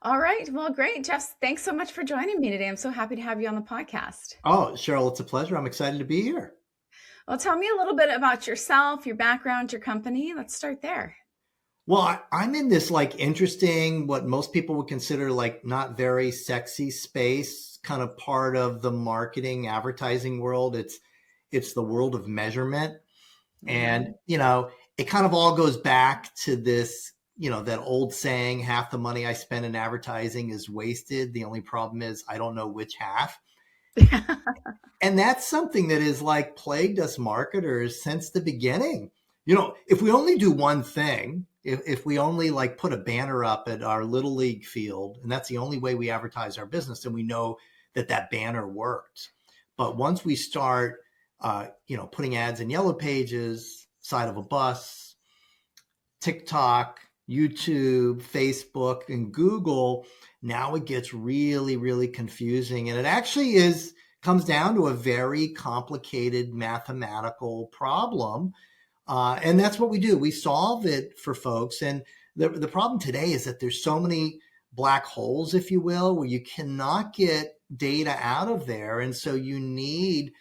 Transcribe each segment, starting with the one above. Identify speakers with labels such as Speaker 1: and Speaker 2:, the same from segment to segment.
Speaker 1: All right. Well, great. Jeff, thanks so much for joining me today. I'm so happy to have you on the podcast.
Speaker 2: Oh, Cheryl, it's a pleasure. I'm excited to be here.
Speaker 1: Well, tell me a little bit about yourself, your background, your company. Let's start there.
Speaker 2: Well, I'm in this like interesting, what most people would consider like not very sexy space, kind of part of the marketing advertising world. It's the world of measurement. And,
Speaker 1: Mm,
Speaker 2: it kind of all goes back to this, that old saying, half the money I spend in advertising is wasted. The only problem is I don't know which half. And that's something that is like plagued us marketers since the beginning. If we only do one thing, if we only like put a banner up at our little league field, and that's the only way we advertise our business, and we know that that banner worked. But once we start, putting ads in yellow pages, side of a bus, TikTok, YouTube, Facebook, and Google, now it gets really, really confusing. And it actually comes down to a very complicated mathematical problem. And that's what we do. We solve it for folks. And the problem today is that there's so many black holes, if you will, where you cannot get data out of there. And so you need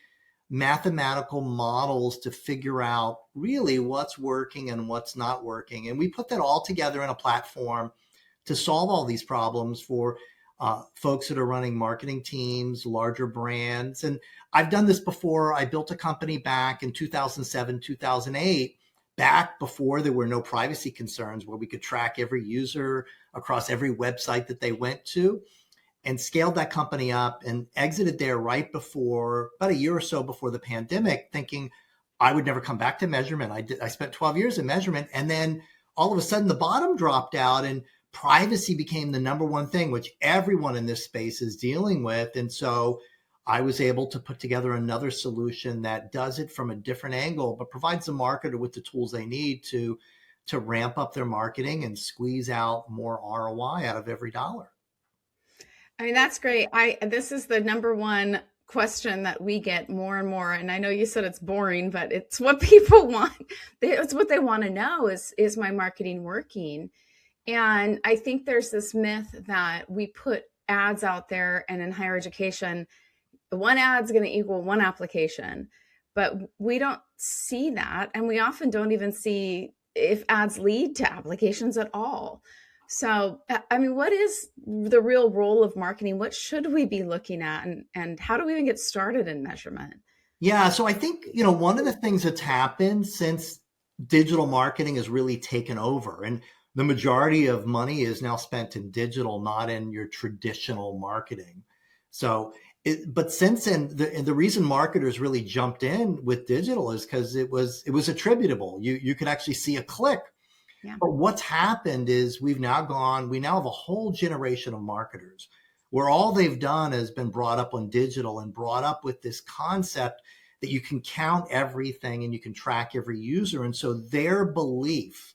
Speaker 2: mathematical models to figure out really what's working and what's not working. And we put that all together in a platform to solve all these problems for folks that are running marketing teams, larger brands. And I've done this before. I built a company back in 2007, 2008, back before there were no privacy concerns, where we could track every user across every website that they went to, and scaled that company up and exited there right before, about a year or so before the pandemic, thinking I would never come back to measurement. I spent 12 years in measurement, and then all of a sudden the bottom dropped out and privacy became the number one thing, which everyone in this space is dealing with. And so I was able to put together another solution that does it from a different angle, but provides the marketer with the tools they need to ramp up their marketing and squeeze out more ROI out of every dollar.
Speaker 1: I mean, that's great. This is the number one question that we get more and more. And I know you said it's boring, but it's what people want. It's what they want to know is my marketing working? And I think there's this myth that we put ads out there, and in higher education, one ad's going to equal one application. But we don't see that. And we often don't even see if ads lead to applications at all. So, I mean, what is the real role of marketing? What should we be looking at? And how do we even get started in measurement?
Speaker 2: Yeah, so I think, one of the things that's happened since digital marketing has really taken over, and the majority of money is now spent in digital, not in your traditional marketing. But since then, the reason marketers really jumped in with digital is because it was attributable. You could actually see a click.
Speaker 1: Yeah.
Speaker 2: But what's happened is we now have a whole generation of marketers where all they've done has been brought up on digital and brought up with this concept that you can count everything and you can track every user. And so their belief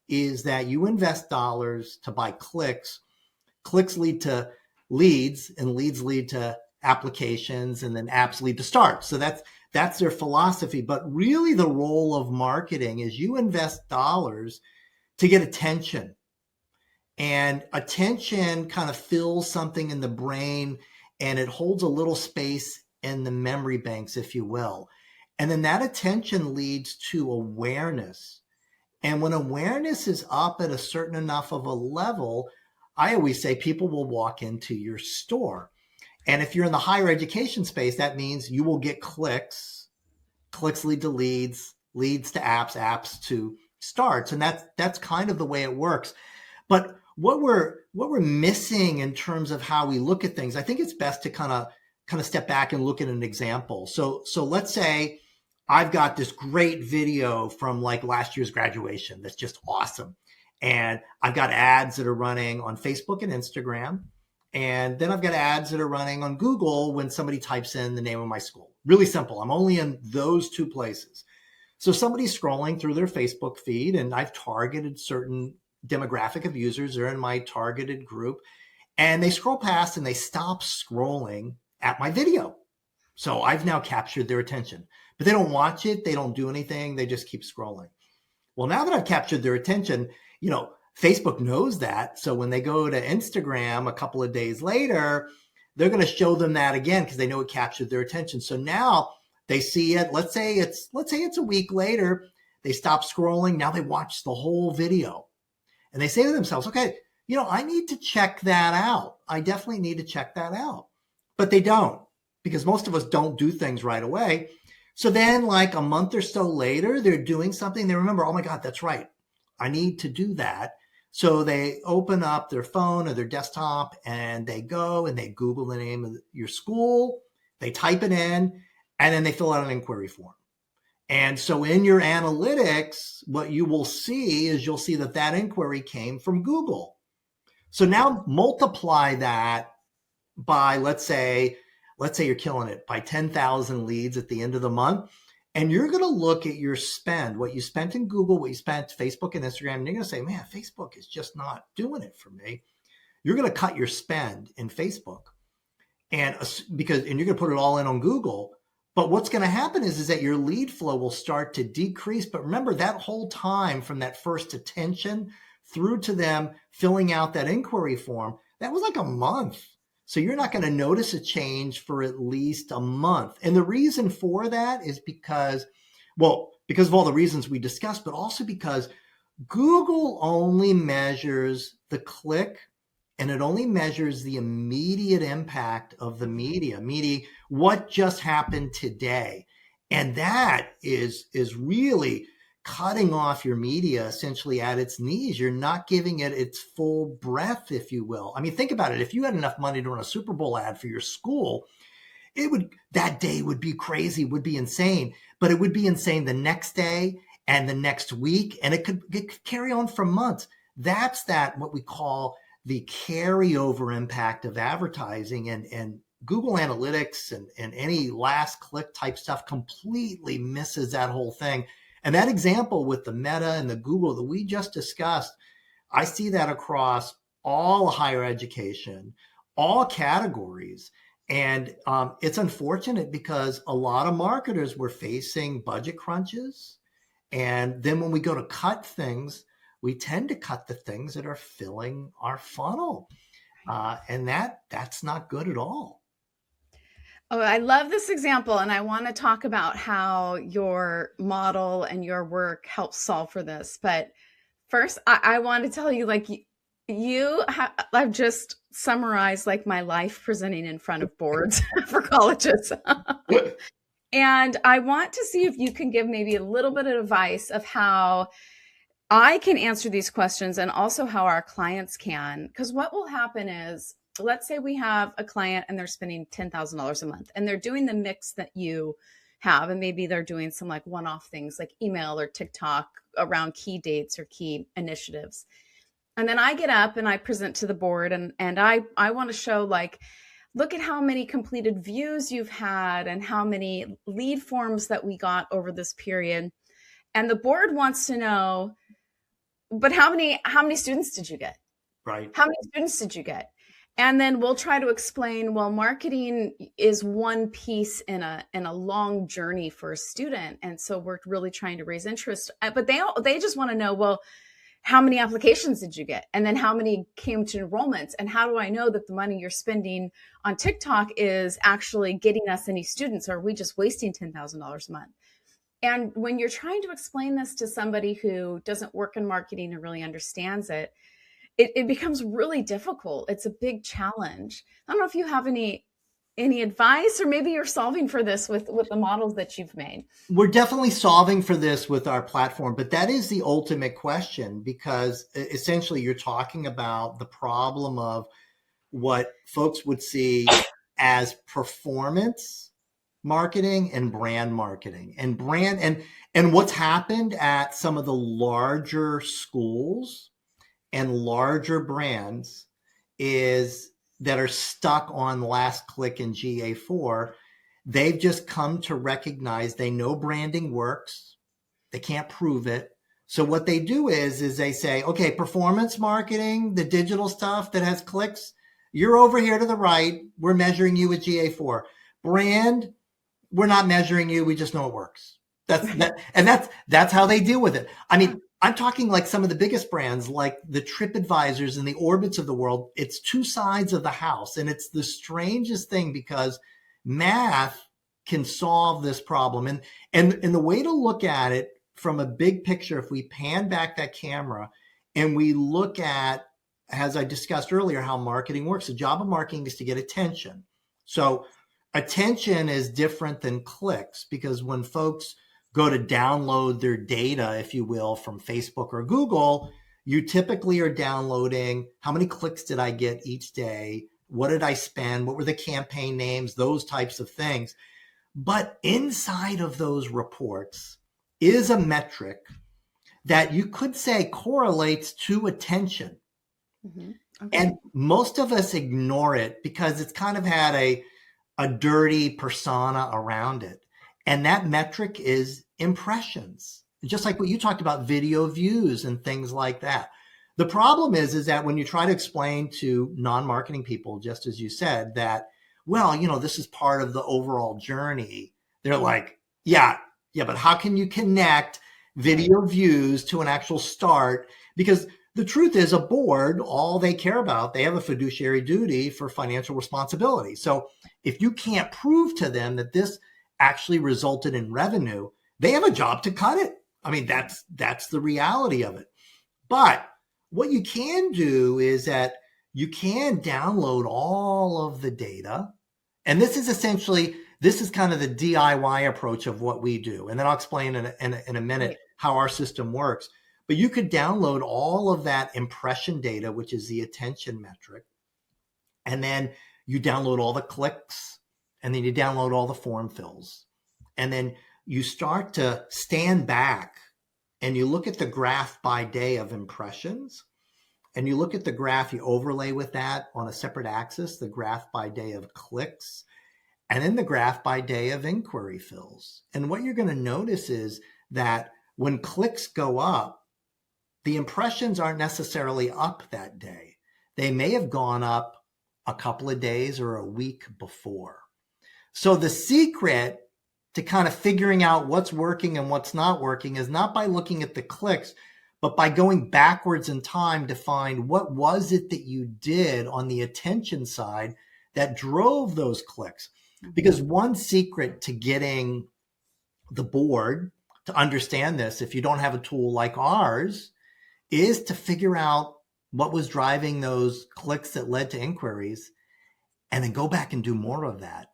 Speaker 2: is that you invest dollars to buy clicks, clicks lead to leads, and leads lead to applications, and then apps lead to starts. So that's their philosophy. But really the role of marketing is you invest dollars to get attention. And attention kind of fills something in the brain, and it holds a little space in the memory banks, if you will. And then that attention leads to awareness. And when awareness is up at a certain enough of a level, I always say people will walk into your store. And if you're in the higher education space, that means you will get clicks. Clicks lead to leads, leads to apps, apps to starts. And that's kind of the way it works. But what we're missing in terms of how we look at things, I think it's best to kind of step back and look at an example. So let's say I've got this great video from like last year's graduation that's just awesome. And I've got ads that are running on Facebook and Instagram. And then I've got ads that are running on Google when somebody types in the name of my school. Really simple. I'm only in those two places. So somebody's scrolling through their Facebook feed, and I've targeted certain demographic of users. They're in my targeted group, and they scroll past and they stop scrolling at my video. So I've now captured their attention, but they don't watch it. They don't do anything. They just keep scrolling. Well, now that I've captured their attention, Facebook knows that. So when they go to Instagram a couple of days later, they're going to show them that again because they know it captured their attention. So now they see it. Let's say it's a week later. They stop scrolling. Now they watch the whole video and they say to themselves, okay, I need to check that out. I definitely need to check that out. But they don't, because most of us don't do things right away. So then like a month or so later, they're doing something. They remember, oh my God, that's right. I need to do that. So they open up their phone or their desktop and they go and they Google the name of your school. They type it in and then they fill out an inquiry form. And so in your analytics, what you will see is you'll see that inquiry came from Google. So now multiply that by, let's say you're killing it by 10,000 leads at the end of the month. And you're going to look at your spend, what you spent in Google, what you spent Facebook and Instagram, and you're going to say, man, Facebook is just not doing it for me. You're going to cut your spend in Facebook and you're going to put it all in on Google. But what's going to happen is that your lead flow will start to decrease. But remember, that whole time from that first attention through to them filling out that inquiry form, that was like a month. So you're not going to notice a change for at least a month. And the reason for that is because of all the reasons we discussed, but also because Google only measures the click and it only measures the immediate impact of the media, meaning what just happened today. And that is really cutting off your media essentially at its knees. You're not giving it its full breath, if you will. I mean, think about it. If you had enough money to run a Super Bowl ad for your school, that day would be crazy, would be insane, but it would be insane the next day and the next week. And it could carry on for months. That's what we call the carryover impact of advertising, and Google Analytics and any last click type stuff completely misses that whole thing. And that example with the Meta and the Google that we just discussed, I see that across all higher education, all categories. And it's unfortunate because a lot of marketers were facing budget crunches. And then when we go to cut things, we tend to cut the things that are filling our funnel. And that's not good at all.
Speaker 1: Oh, I love this example, and I want to talk about how your model and your work helps solve for this. But first, I want to tell you, like, I've just summarized like my life presenting in front of boards for colleges. And I want to see if you can give maybe a little bit of advice of how I can answer these questions and also how our clients can. Because what will happen is, let's say we have a client and they're spending $10,000 a month and they're doing the mix that you have. And maybe they're doing some like one-off things like email or TikTok around key dates or key initiatives. And then I get up and I present to the board and I want to show like, look at how many completed views you've had and how many lead forms that we got over this period. And the board wants to know, but how many students did you get?
Speaker 2: Right.
Speaker 1: How many students did you get? And then we'll try to explain, well, marketing is one piece in a long journey for a student. And so we're really trying to raise interest, but they just want to know, well, how many applications did you get? And then how many came to enrollments? And how do I know that the money you're spending on TikTok is actually getting us any students? Or are we just wasting $10,000 a month? And when you're trying to explain this to somebody who doesn't work in marketing and really understands it, it becomes really difficult. It's a big challenge. I don't know if you have any advice, or maybe you're solving for this with the models that you've made.
Speaker 2: We're definitely solving for this with our platform, but that is the ultimate question, because essentially you're talking about the problem of what folks would see as performance marketing and brand marketing, and what's happened at some of the larger schools and larger brands is that are stuck on last click in GA4. They've just come to recognize they know branding works. They can't prove it. So what they do is they say, okay, performance marketing, the digital stuff that has clicks, you're over here to the right. We're measuring you with GA4. Brand, we're not measuring you. We just know it works. That's how they deal with it. I mean, I'm talking like some of the biggest brands, like the TripAdvisors and the Orbits of the world. It's two sides of the house. And it's the strangest thing because math can solve this problem. And the way to look at it from a big picture, if we pan back that camera and we look at, as I discussed earlier, how marketing works, the job of marketing is to get attention. So attention is different than clicks, because when folks go to download their data, if you will, from Facebook or Google, you typically are downloading how many clicks did I get each day? What did I spend? What were the campaign names? Those types of things. But inside of those reports is a metric that you could say correlates to attention. Mm-hmm. Okay. And most of us ignore it because it's kind of had a dirty persona around it. And that metric is impressions, just like what you talked about, video views and things like that. The problem is that when you try to explain to non-marketing people, just as you said, that, well, this is part of the overall journey, they're like, yeah, but how can you connect video views to an actual start? Because the truth is, a board, all they care about, they have a fiduciary duty for financial responsibility. So if you can't prove to them that this actually resulted in revenue, they have a job to cut it. I mean, that's the reality of it. But what you can do is that you can download all of the data. And this is kind of the DIY approach of what we do. And then I'll explain in a minute how our system works. But you could download all of that impression data, which is the attention metric. And then you download all the clicks, and then you download all the form fills. And then you start to stand back and you look at the graph by day of impressions, and you look at the graph, you overlay with that on a separate axis, the graph by day of clicks, and then the graph by day of inquiry fills. And what you're going to notice is that when clicks go up, the impressions aren't necessarily up that day. They may have gone up a couple of days or a week before. So the secret to kind of figuring out what's working and what's not working is not by looking at the clicks, but by going backwards in time to find what was it that you did on the attention side that drove those clicks. Because one secret to getting the board to understand this, if you don't have a tool like ours, is to figure out what was driving those clicks that led to inquiries, and then go back and do more of that.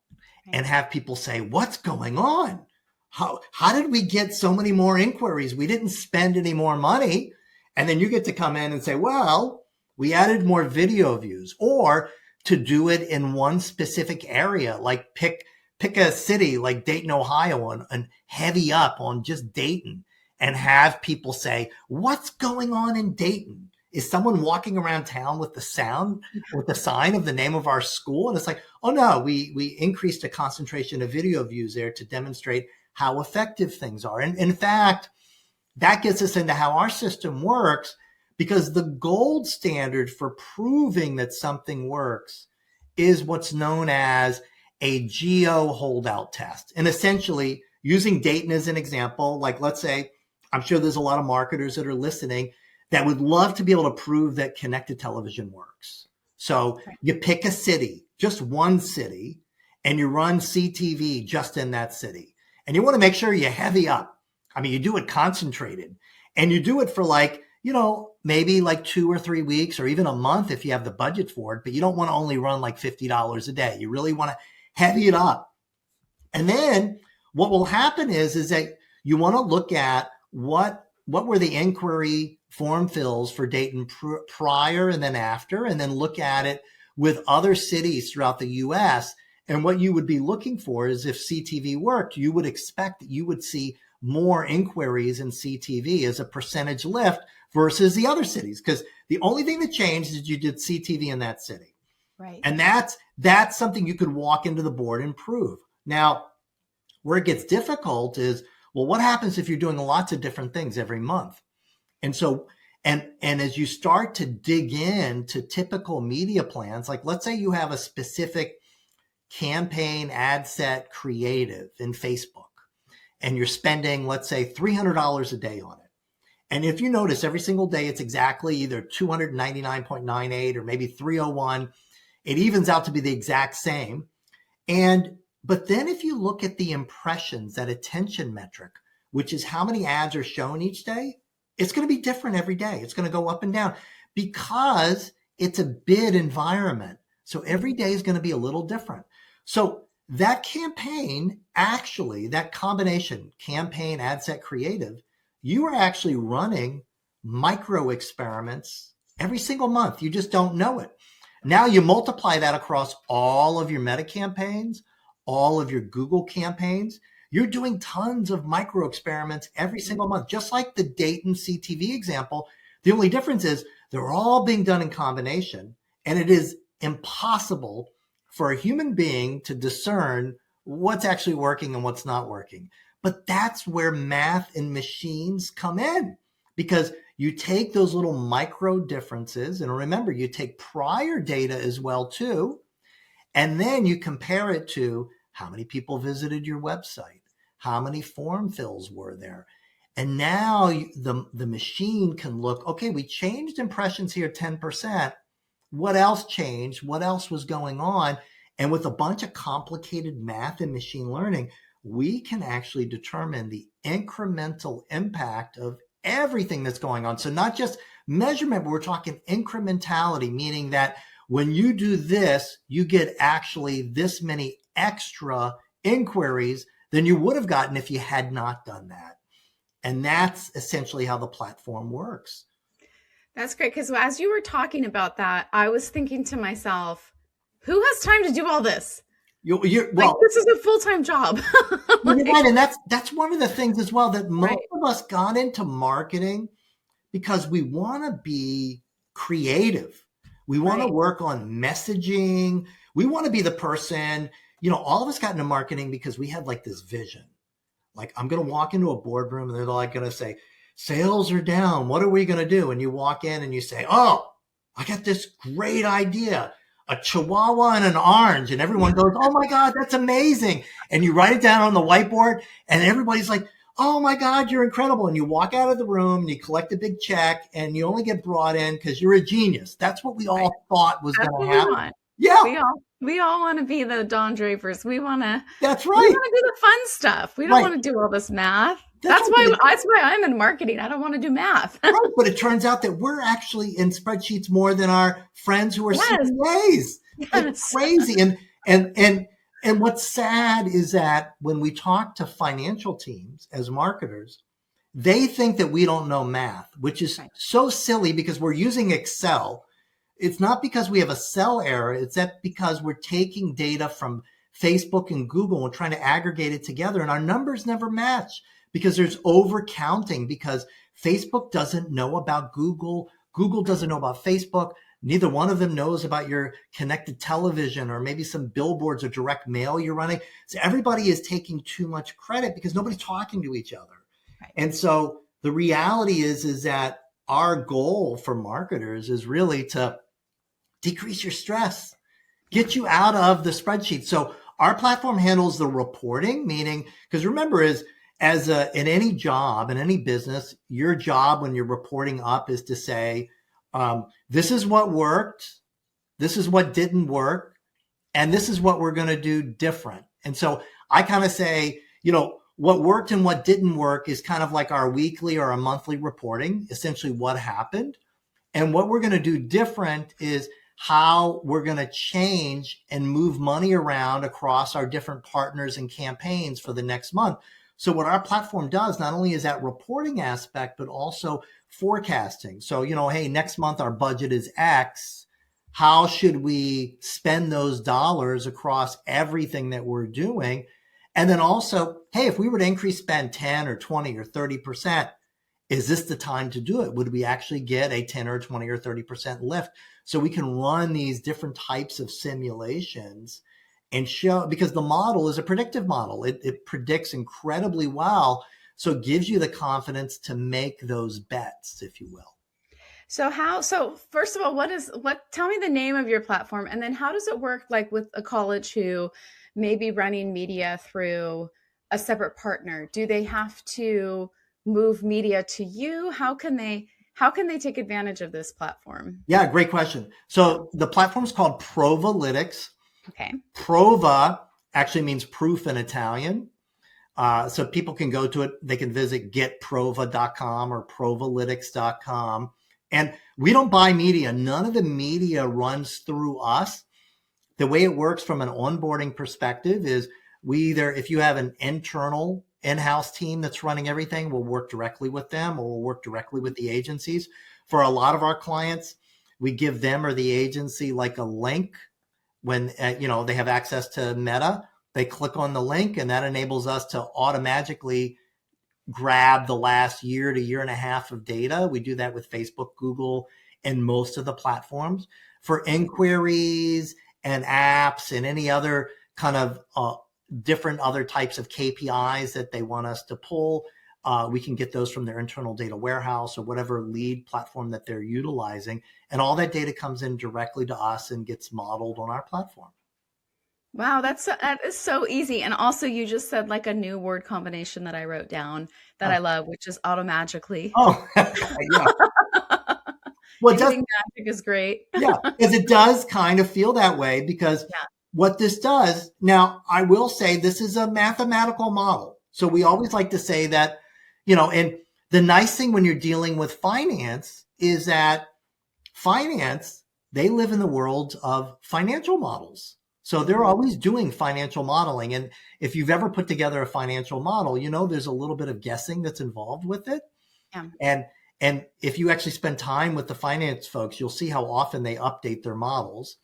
Speaker 2: And have people say, what's going on? How did we get so many more inquiries? We didn't spend any more money. And then you get to come in and say, well, we added more video views. Or to do it in one specific area, like pick a city like Dayton, Ohio, and heavy up on just Dayton, and have people say, what's going on in Dayton? Is someone walking around town with the sign of the name of our school? And it's like, oh no, we increased a concentration of video views there to demonstrate how effective things are. And in fact, that gets us into how our system works, because the gold standard for proving that something works is what's known as a geo holdout test. And essentially, using Dayton as an example, like let's say, I'm sure there's a lot of marketers that are listening that would love to be able to prove that connected television works. So you pick a city, just one city, and you run CTV just in that city. And you want to make sure you heavy up. I mean, you do it concentrated, and you do it for maybe like 2 or 3 weeks, or even a month if you have the budget for it, but you don't want to only run like $50 a day. You really want to heavy it up. And then what will happen is that you want to look at what were the inquiry form fills for Dayton prior and then after, and then look at it with other cities throughout the US. And what you would be looking for is, if CTV worked, you would expect that you would see more inquiries in CTV as a percentage lift versus the other cities, because the only thing that changed is you did CTV in that city. Right. And that's something you could walk into the board and prove. Now, where it gets difficult is, well, what happens if you're doing lots of different things every month? And so, and as you start to dig into typical media plans, like let's say you have a specific campaign ad set creative in Facebook, and you're spending, let's say, $300 a day on it. And if you notice every single day, it's exactly either 299.98 or maybe 301. It evens out to be the exact same. But then if you look at the impressions, that attention metric, which is how many ads are shown each day, it's going to be different every day. It's going to go up and down because it's a bid environment. So every day is going to be a little different. So that campaign, actually, that combination, campaign, ad set, creative, you are actually running micro experiments every single month. You just don't know it. Now you multiply that across all of your Meta campaigns, all of your Google campaigns. You're doing tons of micro experiments every single month, just like the Dayton CTV example. The only difference is they're all being done in combination, and it is impossible for a human being to discern what's actually working and what's not working. But that's where math and machines come in, because you take those little micro differences, and remember, you take prior data as well too, and then you compare it to how many people visited your website, how many form fills were there. And now the machine can look, okay, we changed impressions here 10%. What else changed? What else was going on? And with a bunch of complicated math and machine learning, we can actually determine the incremental impact of everything that's going on. So not just measurement, but we're talking incrementality, meaning that when you do this, you get actually this many extra inquiries than you would have gotten if you had not done that. And that's essentially how the platform works.
Speaker 1: That's great. Because as you were talking about that, I was thinking to myself, who has time to do all this?
Speaker 2: Well,
Speaker 1: this is a full-time job.
Speaker 2: You're right. And that's one of the things as well, that most of us got into marketing because we want to be creative. We want to work on messaging. We want to be the person, all of us got into marketing because we had like this vision. Like, I'm going to walk into a boardroom and they're like going to say, sales are down. What are we going to do? And you walk in and you say, oh, I got this great idea, a Chihuahua and an orange. And everyone goes, oh my God, that's amazing. And you write it down on the whiteboard and everybody's like, oh my God, you're incredible. And you walk out of the room and you collect a big check and you only get brought in because you're a genius. That's what we all thought was going to happen. Yeah.
Speaker 1: We all want to be the Don Drapers. We want to.
Speaker 2: That's right.
Speaker 1: We want to do the fun stuff. We don't want to do all this math. That's why I'm in marketing. I don't want to do math.
Speaker 2: Right, but it turns out that we're actually in spreadsheets more than our friends who are CPAs. It's crazy. And what's sad is that when we talk to financial teams as marketers, they think that we don't know math, which is so silly because we're using Excel. It's not because we have a cell error. It's that because we're taking data from Facebook and Google and we're trying to aggregate it together, and our numbers never match because there's over counting, because Facebook doesn't know about Google. Google doesn't know about Facebook. Neither one of them knows about your connected television or maybe some billboards or direct mail you're running. So everybody is taking too much credit because nobody's talking to each other. Right. And so the reality is that our goal for marketers is really to decrease your stress, get you out of the spreadsheet. So our platform handles the reporting, meaning, because remember, in any job, in any business, your job when you're reporting up is to say, this is what worked, this is what didn't work, and this is what we're going to do different. And so I kind of say, what worked and what didn't work is kind of like our weekly or a monthly reporting, essentially what happened. And what we're going to do different is how we're going to change and move money around across our different partners and campaigns for the next month. So what our platform does, not only is that reporting aspect, but also forecasting. So, hey, next month our budget is X. How should we spend those dollars across everything that we're doing? And then also, hey, if we were to increase spend 10 or 20 or 30%, is this the time to do it? Would we actually get a 10 or 20 or 30% lift? So we can run these different types of simulations and show, because the model is a predictive model. It predicts incredibly well. So it gives you the confidence to make those bets, if you will.
Speaker 1: So first of all, tell me the name of your platform, and then how does it work like with a college who may be running media through a separate partner? Do they have to move media to you? How can they take advantage of this platform?
Speaker 2: Yeah, great question. So the platform is called Provalytics.
Speaker 1: Okay.
Speaker 2: Prova actually means proof in Italian. So people can go to it. They can visit getprova.com or provalytics.com. And we don't buy media. None of the media runs through us. The way it works from an onboarding perspective is we either, if you have an internal in-house team that's running everything, we'll work directly with them, or we'll work directly with the agencies. For a lot of our clients, we give them or the agency like a link when they have access to Meta. They click on the link, and that enables us to automatically grab the last year to year and a half of data. We do that with Facebook, Google, and most of the platforms. For inquiries and apps and any other kind of different other types of KPIs that they want us to pull, we can get those from their internal data warehouse or whatever lead platform that they're utilizing. And all that data comes in directly to us and gets modeled on our platform.
Speaker 1: Wow, that is so easy. And also you just said like a new word combination that I wrote down that I love, which is automagically.
Speaker 2: Oh, yeah.
Speaker 1: Well, anything magic is great.
Speaker 2: Yeah, because it does kind of feel that way, because what this does, now I will say this is a mathematical model. So we always like to say that, and the nice thing when you're dealing with finance is that finance, they live in the world of financial models. So they're always doing financial modeling. And if you've ever put together a financial model, there's a little bit of guessing that's involved with it. Yeah. And if you actually spend time with the finance folks, you'll see how often they update their models.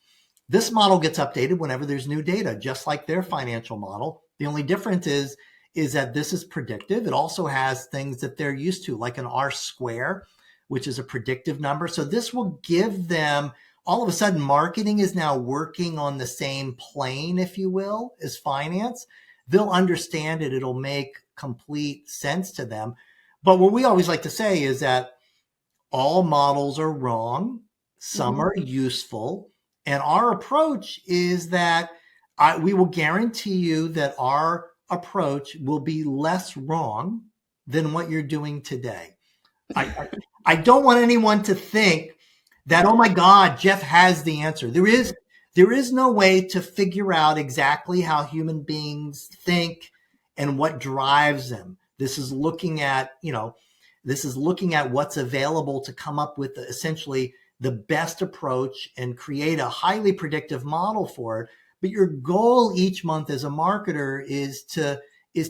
Speaker 2: This model gets updated whenever there's new data, just like their financial model. The only difference is that this is predictive. It also has things that they're used to, like an R-square, which is a predictive number. So this will give them, all of a sudden, marketing is now working on the same plane, if you will, as finance. They'll understand it. It'll make complete sense to them. But what we always like to say is that all models are wrong. Some are useful. And our approach is that we will guarantee you that our approach will be less wrong than what you're doing today. I don't want anyone to think that, oh my God, Jeff has the answer. There is no way to figure out exactly how human beings think and what drives them. This is looking at, what's available to come up with essentially the best approach and create a highly predictive model for it. But your goal each month as a marketer is to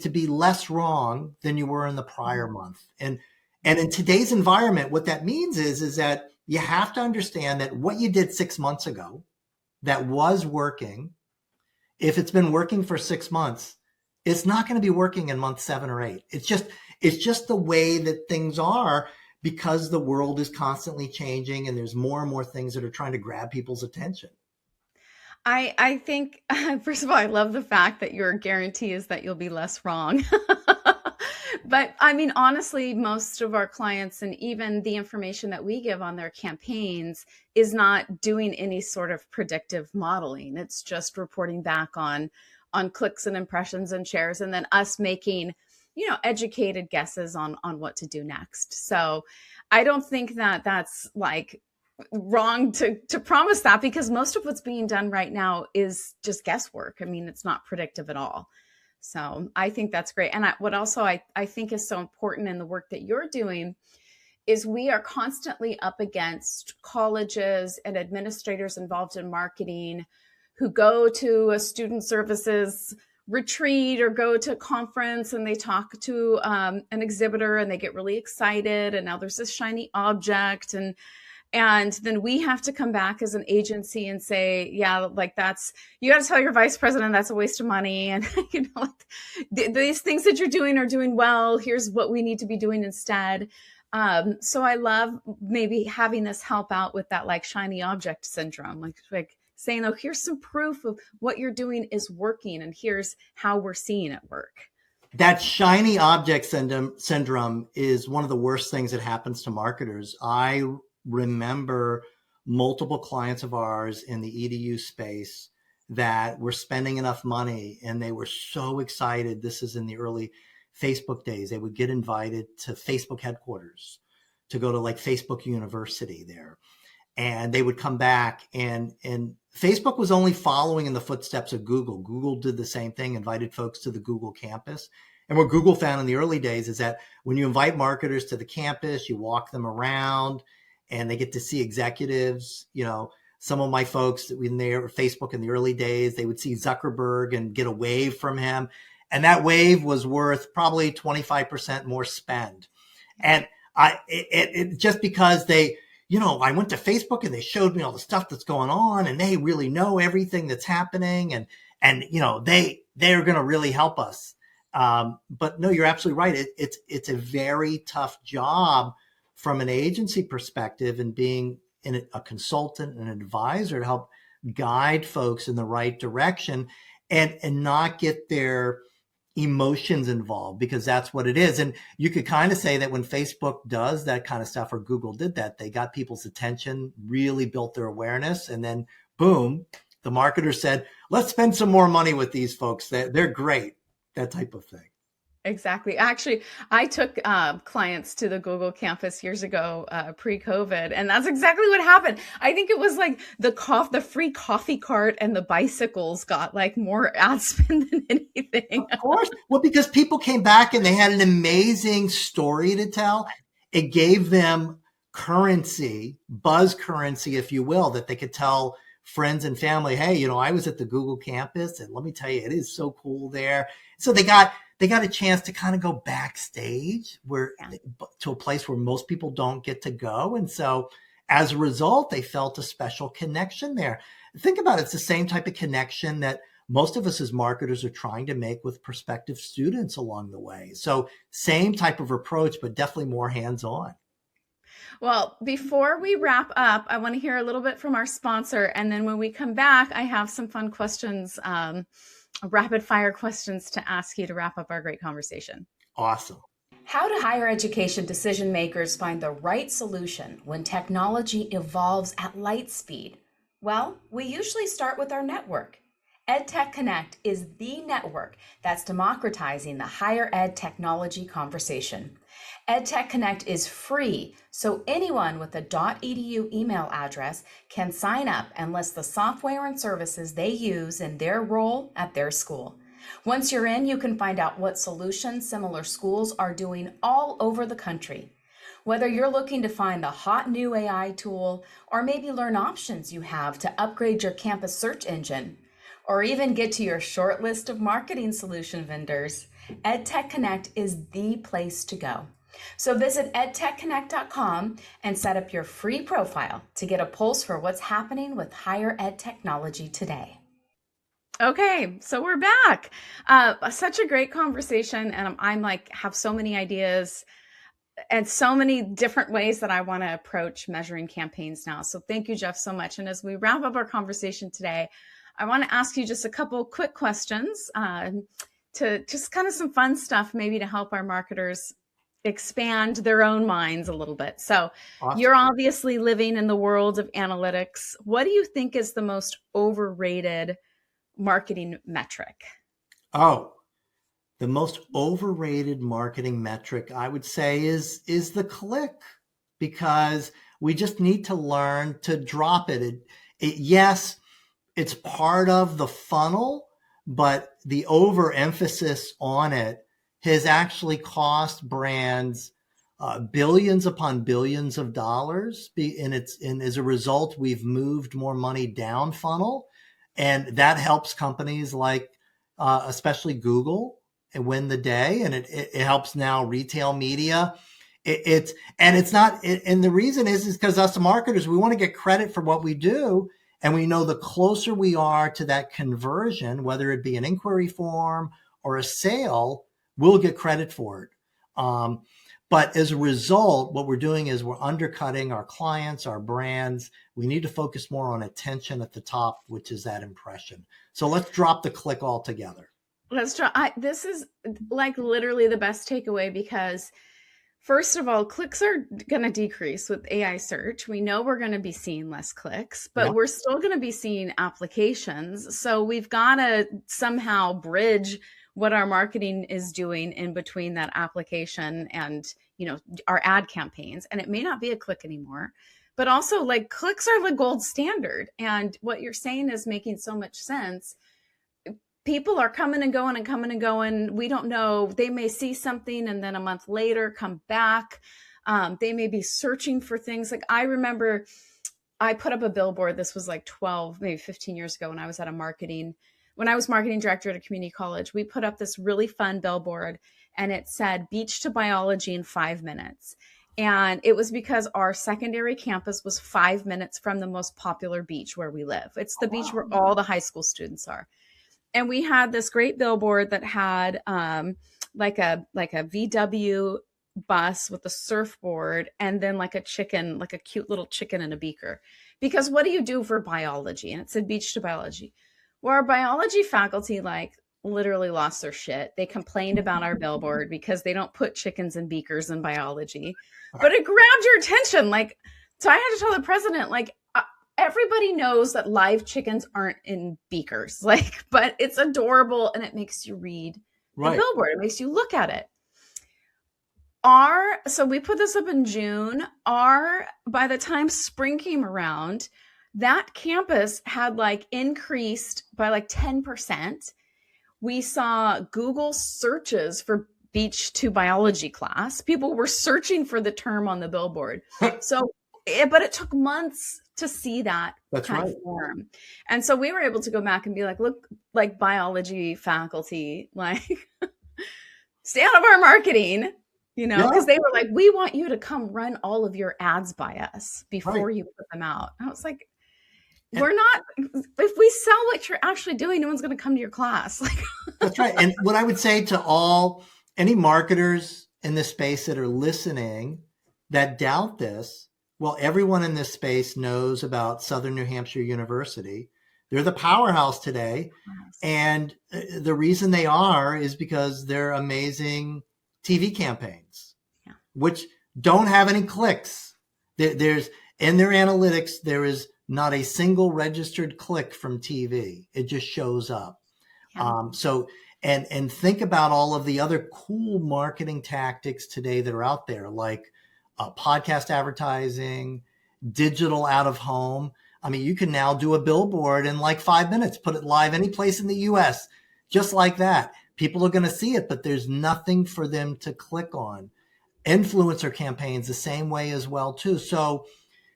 Speaker 2: be less wrong than you were in the prior month. And in today's environment, what that means is that you have to understand that what you did 6 months ago that was working, if it's been working for 6 months, it's not going to be working in month 7 or 8. It's just the way that things are, because the world is constantly changing and there's more and more things that are trying to grab people's attention.
Speaker 1: I think, first of all, I love the fact that your guarantee is that you'll be less wrong. But I mean, honestly, most of our clients and even the information that we give on their campaigns is not doing any sort of predictive modeling. It's just reporting back on clicks and impressions and shares, and then us making, educated guesses on what to do next. So I don't think that that's like wrong to promise that, because most of what's being done right now is just guesswork. I mean, it's not predictive at all. So I think that's great. And what also I think is so important in the work that you're doing is we are constantly up against colleges and administrators involved in marketing who go to a student services retreat or go to a conference and they talk to an exhibitor and they get really excited. And now there's this shiny object, and then we have to come back as an agency and say, yeah, like you got to tell your vice president that's a waste of money. And, these things that you're doing are doing well. Here's what we need to be doing instead. So I love maybe having this help out with that like shiny object syndrome, like saying, oh, here's some proof of what you're doing is working. And here's how we're seeing it work.
Speaker 2: That shiny object syndrome is one of the worst things that happens to marketers. I remember multiple clients of ours in the EDU space that were spending enough money and they were so excited. This is in the early Facebook days. They would get invited to Facebook headquarters to go to like Facebook University there. And they would come back, and Facebook was only following in the footsteps of Google. Google did the same thing, invited folks to the Google campus. And what Google found in the early days is that when you invite marketers to the campus, you walk them around and they get to see executives. You know, some of my folks in there at Facebook in the early days, they would see Zuckerberg and get a wave from him. And that wave was worth probably 25% more spend. And it just because they, you know, I went to Facebook and they showed me all the stuff that's going on, and they really know everything that's happening, and you know, they're going to really help us. But no, you're absolutely right. It's a very tough job from an agency perspective, and being a consultant and an advisor to help guide folks in the right direction, and not get their emotions involved, because that's what it is. And you could kind of say that when Facebook does that kind of stuff, or Google did that, they got people's attention, really built their awareness, and then boom, the marketer said, let's spend some more money with these folks. They're great, that type of thing.
Speaker 1: Exactly. Actually, I took clients to the Google campus years ago, pre-COVID, and that's exactly what happened. I think it was like the free coffee cart and the bicycles got like more ad spend than anything.
Speaker 2: Of course. Well, because people came back and they had an amazing story to tell. It gave them currency, buzz currency, if you will, that they could tell friends and family, hey, you know, I was at the Google campus, and let me tell you, it is so cool there. So they got a chance to kind of go backstage to a place where most people don't get to go. And so as a result, they felt a special connection there. Think about it. It's the same type of connection that most of us as marketers are trying to make with prospective students along the way. So same type of approach, but definitely more hands-on.
Speaker 1: Well, before we wrap up, I want to hear a little bit from our sponsor. And then when we come back, I have some fun questions, rapid fire questions to ask you to wrap up our great conversation.
Speaker 2: Awesome.
Speaker 3: How do higher education decision makers find the right solution when technology evolves at light speed? Well, we usually start with our network. EdTech Connect is the network that's democratizing the higher ed technology conversation. EdTech Connect is free, so anyone with a .edu email address can sign up and list the software and services they use in their role at their school. Once you're in, you can find out what solutions similar schools are doing all over the country. Whether you're looking to find the hot new AI tool, or maybe learn options you have to upgrade your campus search engine, or even get to your short list of marketing solution vendors, EdTech Connect is the place to go. So visit edtechconnect.com and set up your free profile to get a pulse for what's happening with higher ed technology today.
Speaker 1: Okay, so we're back. Such a great conversation, and I'm like, have so many ideas and so many different ways that I want to approach measuring campaigns now. So thank you, Jeff, so much. And as we wrap up our conversation today, I want to ask you just a couple quick questions to just kind of some fun stuff, maybe to help our marketers expand their own minds a little bit. So awesome. You're obviously living in the world of analytics. What do you think is the most overrated marketing metric?
Speaker 2: Oh, the most overrated marketing metric, I would say, is the click, because we just need to learn to drop it. Yes, it's part of the funnel, but the overemphasis on it has actually cost brands billions upon billions of dollars. And as a result, we've moved more money down funnel. And that helps companies like, especially Google, win the day. And it helps now retail media. And the reason is because us marketers, we want to get credit for what we do. And we know the closer we are to that conversion, whether it be an inquiry form or a sale, we'll get credit for it. But as a result, what we're doing is we're undercutting our clients, our brands. We need to focus more on attention at the top, which is that impression. So let's drop the click altogether.
Speaker 1: Let's try. This is like literally the best takeaway, because first of all, clicks are going to decrease with AI search. We know we're going to be seeing less clicks, but we're still going to be seeing applications. So we've got to somehow bridge what our marketing is doing in between that application and, our ad campaigns. And it may not be a click anymore, but also like clicks are the gold standard. And what you're saying is making so much sense. People are coming and going and coming and going. We don't know. They may see something and then a month later come back. They may be searching for things. Like I remember I put up a billboard. This was like 12, maybe 15 years ago when I was when I was marketing director at a community college. We put up this really fun billboard and it said beach to biology in 5 minutes. And it was because our secondary campus was 5 minutes from the most popular beach where we live. It's the beach where all the high school students are. And we had this great billboard that had like a VW bus with a surfboard and then like a chicken, like a cute little chicken in a beaker. Because what do you do for biology? And it said beach to biology. Well, our biology faculty like literally lost their shit. They complained about our billboard because they don't put chickens in beakers in biology. But it grabbed your attention. Like, so I had to tell the president, like, everybody knows that live chickens aren't in beakers, like, but it's adorable and it makes you read the billboard. It makes you look at it. So we put this up in June. By the time spring came around, that campus had like increased by like 10%. We saw Google searches for beach to biology class. People were searching for the term on the billboard. But it took months to see that kind of form. And so we were able to go back and be like, look, like biology faculty, like stay out of our marketing, because they were like, we want you to come run all of your ads by us before you put them out. I was like, we're not, if we sell what you're actually doing, no one's going to come to your class. Like,
Speaker 2: that's right. And what I would say to any marketers in this space that are listening that doubt this, well, everyone in this space knows about Southern New Hampshire University. They're the powerhouse today. Yes. And the reason they are is because they're amazing TV campaigns, which don't have any clicks. There's in their analytics, there is not a single registered click from TV. It just shows up. Yeah. And think about all of the other cool marketing tactics today that are out there, like podcast advertising, digital out of home. I mean, you can now do a billboard in like 5 minutes, put it live any place in the US, just like that. People are going to see it, but there's nothing for them to click on. Influencer campaigns the same way as well, too. So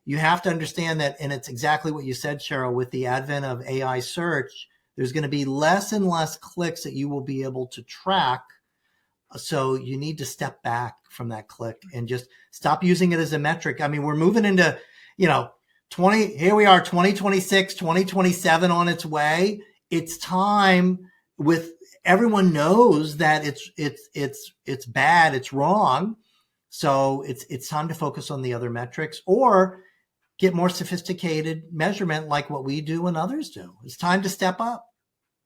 Speaker 2: you have to understand that, and it's exactly what you said, Cheryl, with the advent of AI search, there's going to be less and less clicks that you will be able to track. So you need to step back from that click and just stop using it as a metric. I mean, we're moving into, here we are, 2026, 2027 on its way. It's time everyone knows that it's bad, it's wrong. So it's time to focus on the other metrics or get more sophisticated measurement like what we do and others do. It's time to step up.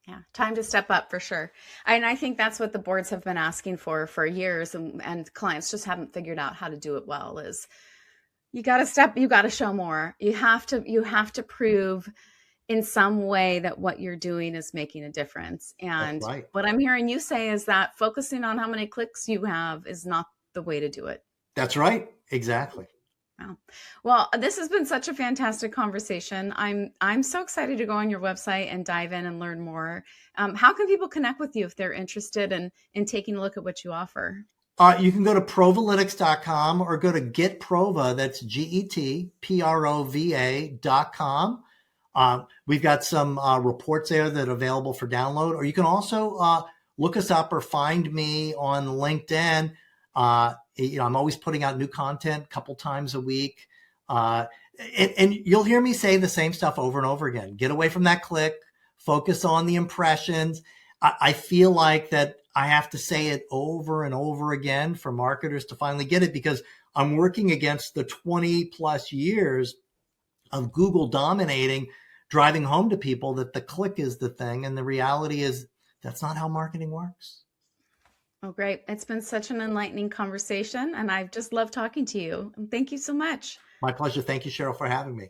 Speaker 1: Yeah, time to step up for sure. And I think that's what the boards have been asking for years, and clients just haven't figured out how to do it well. Is you got to show more. You have to prove in some way that what you're doing is making a difference. And what I'm hearing you say is that focusing on how many clicks you have is not the way to do it.
Speaker 2: That's right. Exactly.
Speaker 1: Wow. Well, this has been such a fantastic conversation. I'm so excited to go on your website and dive in and learn more. How can people connect with you if they're interested in taking a look at what you offer?
Speaker 2: You can go to provalytics.com or go to GetProva. That's GetProva.com. We've got some reports there that are available for download, or you can also look us up or find me on LinkedIn. I'm always putting out new content a couple times a week. And you'll hear me say the same stuff over and over again. Get away from that click, focus on the impressions. I feel like that I have to say it over and over again for marketers to finally get it, because I'm working against the 20 plus years of Google dominating, driving home to people that the click is the thing. And the reality is that's not how marketing works.
Speaker 1: Oh, great. It's been such an enlightening conversation, and I've just loved talking to you. Thank you so much.
Speaker 2: My pleasure. Thank you, Cheryl, for having me.